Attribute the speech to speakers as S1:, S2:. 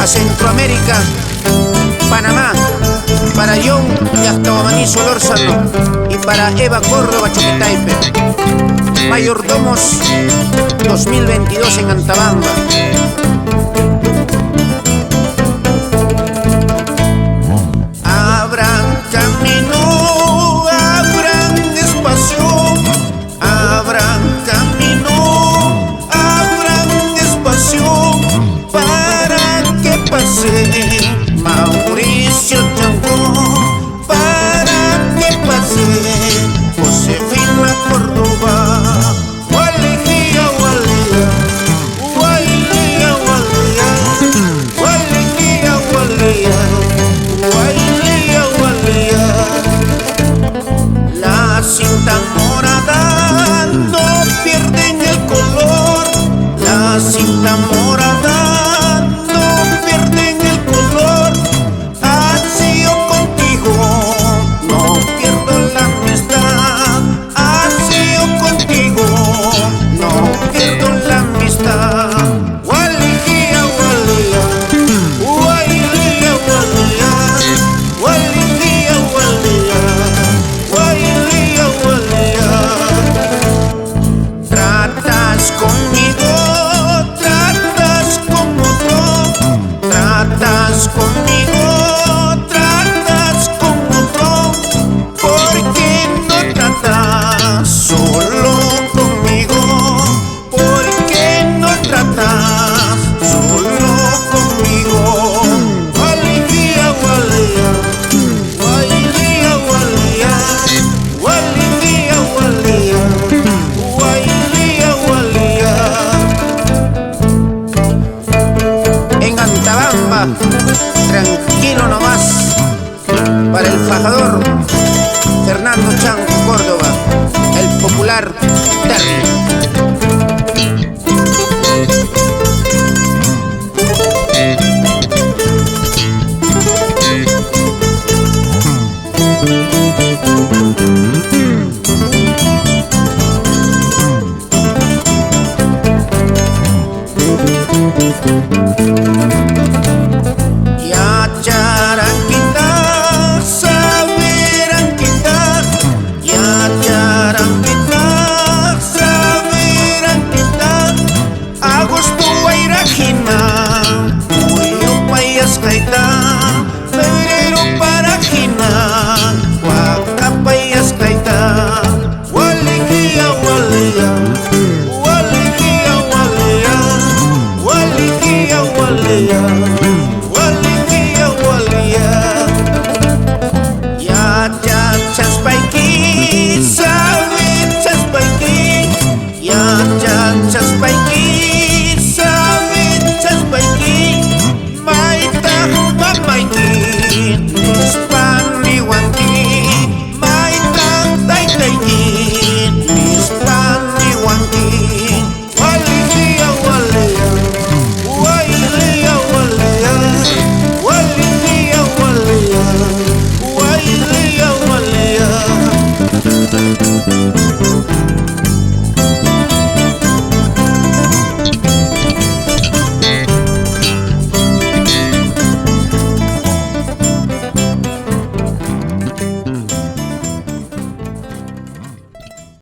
S1: a Centroamérica, Panamá, para John y hasta Omaní Solórzano, y para Eva Córdoba Choquetaipe. Mayordomos 2022 en Antabamba. Abran camino, abran espacio, abran camino, abran espacio para que pase Mauricio Changó, para que pase Josefina Córdoba. Gualeguía, gualeguía, gualeguía, gualeguía, gualeguía, gualeguía, gualeguía, gualeguía. La cinta morada no pierde en el color, la cinta morada no pierde en el color. Así yo contigo no pierdo la amistad, así yo contigo no pierdo la amistad. Gualeguía, gualeguía, gualeguía, gualeguía, gualeguía, gualeguía, gualeguía, gualeguía. Tratas conmigo, tratas con otro, tratas conmigo, tratas con otro, porque no tratas solo conmigo, porque no tratas solo conmigo. Gualeguía, gualeguía, gualeguía, gualeguía, gualeguía, gualeguía, gualeguía, gualeguía. En Antabamba, tranquilo nomás, para el fajador Fernando Chango Córdoba, el popular Terry.